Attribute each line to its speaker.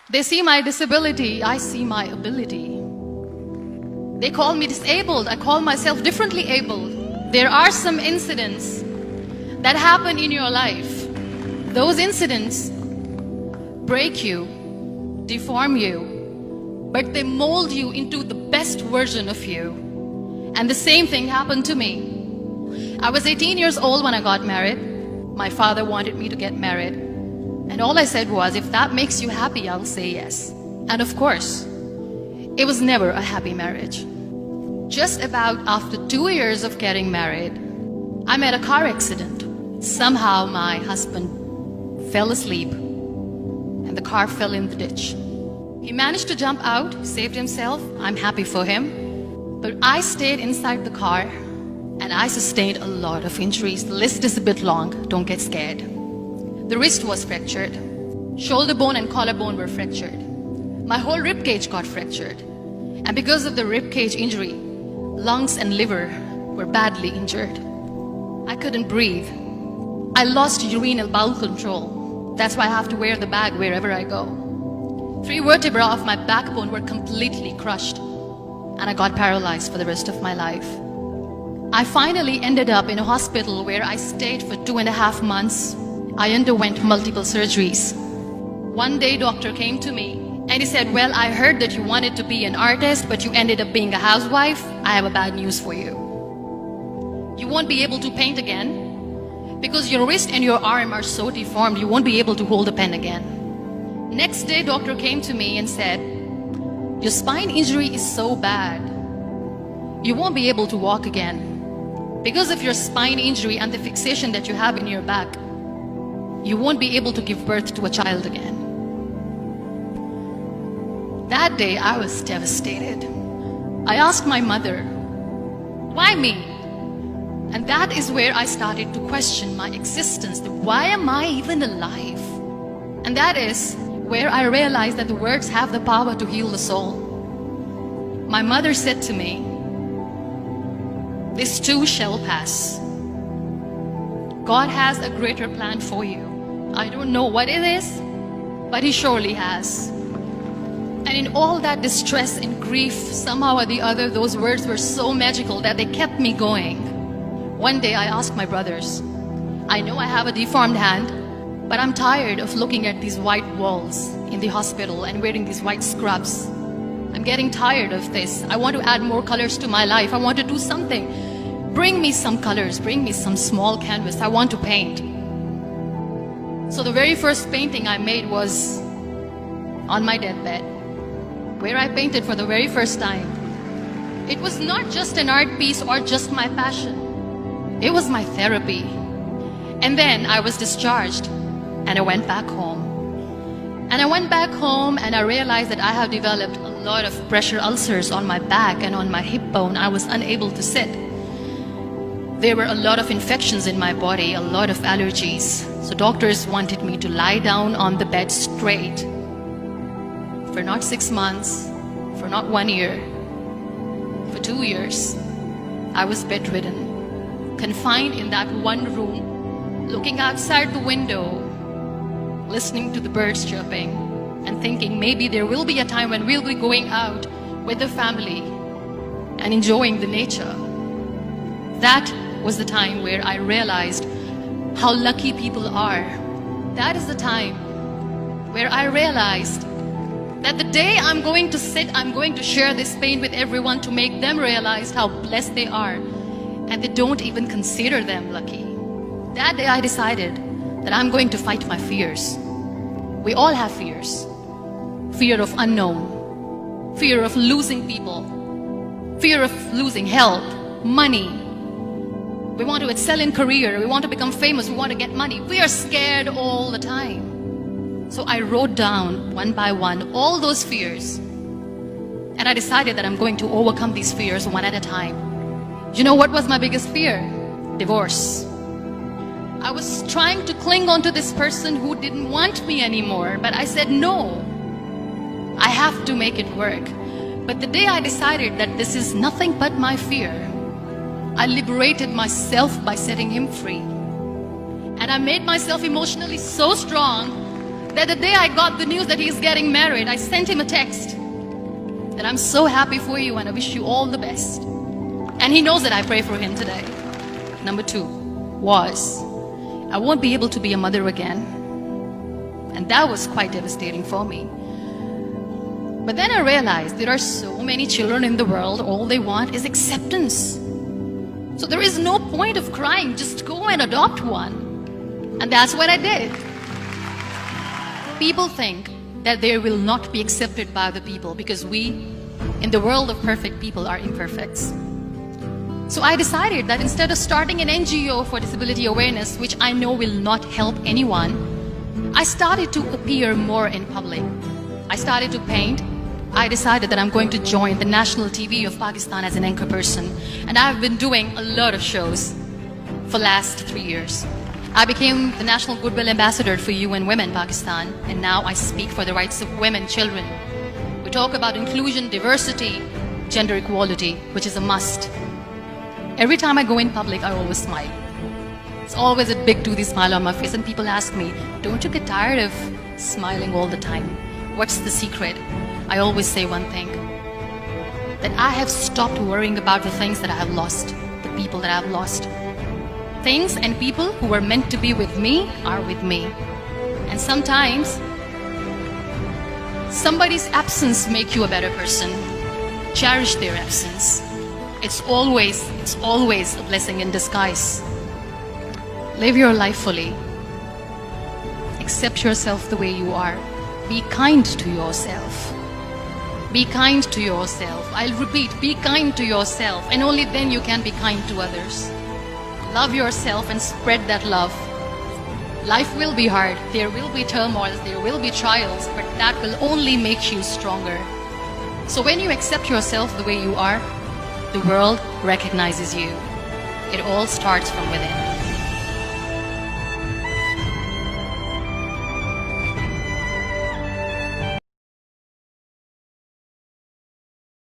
Speaker 1: They see my disability, I see my ability. They call me disabled, I call myself differently abled. There are some incidents that happen in your life. Those incidents break you, deform you, but they mold you into the best version of you. And the same thing happened to me. I was 18 years old when I got married. My father wanted me to get married. And all I said was, if that makes you happy, I'll say yes. And of course, it was never a happy marriage. Just about after 2 years of getting married, I met a car accident. Somehow my husband fell asleep and the car fell in the ditch. He managed to jump out, saved himself. I'm happy for him. But I stayed inside the car and I sustained a lot of injuries. The list is a bit long, don't get scared. The wrist was fractured. Shoulder bone and collarbone were fractured. My whole rib cage got fractured. And because of the rib cage injury, lungs and liver were badly injured. I couldn't breathe. I lost urinary bowel control. That's why I have to wear the bag wherever I go. 3 vertebrae of my backbone were completely crushed. And I got paralyzed for the rest of my life. I finally ended up in a hospital where I stayed for 2.5 months. I underwent multiple surgeries. One day, doctor came to me and he said, well, I heard that you wanted to be an artist, but you ended up being a housewife. I have a bad news for you. You won't be able to paint again because your wrist and your arm are so deformed, you won't be able to hold a pen again. Next day, doctor came to me and said, your spine injury is so bad, you won't be able to walk again. Because of your spine injury and the fixation that you have in your back, you won't be able to give birth to a child again. That day, I was devastated. I asked my mother, why me? And that is where I started to question my existence. Why am I even alive? And that is where I realized that the words have the power to heal the soul. My mother said to me, this too shall pass. God has a greater plan for you. I don't know what it is, but He surely has. And in all that distress and grief, somehow or the other, those words were so magical that they kept me going. One day I asked my brothers, I know I have a deformed hand, but I'm tired of looking at these white walls in the hospital and wearing these white scrubs. I'm getting tired of this. I want to add more colors to my life. I want to do something. Bring me some colors, bring me some small canvas. I want to paint. So the very first painting I made was on my deathbed, where I painted for the very first time. It was not just an art piece or just my passion. It was my therapy. And then I was discharged and I went back home. And I went back home and I realized that I have developed a lot of pressure ulcers on my back and on my hip bone. I was unable to sit. There were a lot of infections in my body, a lot of allergies. So doctors wanted me to lie down on the bed straight for not 6 months, for not 1 year, for 2 years. I was bedridden, confined in that one room, looking outside the window, listening to the birds chirping and thinking maybe there will be a time when we'll be going out with the family and enjoying the nature. That was the time where I realized how lucky people are. That is the time where I realized that the day I'm going to sit, I'm going to share this pain with everyone to make them realize how blessed they are, and they don't even consider them lucky. That day I decided that I'm going to fight my fears. We all have fears. Fear of unknown, fear of losing people, fear of losing health, money. We want to excel in career, we want to become famous, we want to get money. We are scared all the time. So I wrote down one by one all those fears. And I decided that I'm going to overcome these fears one at a time. You know what was my biggest fear? Divorce. I was trying to cling on to this person who didn't want me anymore, but I said no. I have to make it work. But the day I decided that this is nothing but my fear, I liberated myself by setting him free. And I made myself emotionally so strong that the day I got the news that he's getting married, I sent him a text that I'm so happy for you and I wish you all the best. And he knows that I pray for him today. Number 2 was, I won't be able to be a mother again. And that was quite devastating for me. But then I realized there are so many children in the world, all they want is acceptance. So there is no point of crying, just go and adopt one. And that's what I did. People think that they will not be accepted by the people because we, in the world of perfect people, are imperfects. So I decided that instead of starting an NGO for disability awareness, which I know will not help anyone, I started to appear more in public. I started to paint. I decided that I'm going to join the national TV of Pakistan as an anchor person. And I've been doing a lot of shows for the last 3 years. I became the National Goodwill Ambassador for UN Women Pakistan, and now I speak for the rights of women, children. We talk about inclusion, diversity, gender equality, which is a must. Every time I go in public, I always smile. It's always a big toothy smile on my face, and people ask me, don't you get tired of smiling all the time? What's the secret? I always say one thing, that I have stopped worrying about the things that I have lost, the people that I have lost. Things and people who were meant to be with me are with me. And sometimes, somebody's absence makes you a better person. Cherish their absence. It's always a blessing in disguise. Live your life fully. Accept yourself the way you are. Be kind to yourself. Be kind to yourself. I'll repeat, be kind to yourself, and only then you can be kind to others. Love yourself and spread that love. Life will be hard. There will be turmoils, there will be trials, but that will only make you stronger. So when you accept yourself the way you are, the world recognizes you. It all starts from within.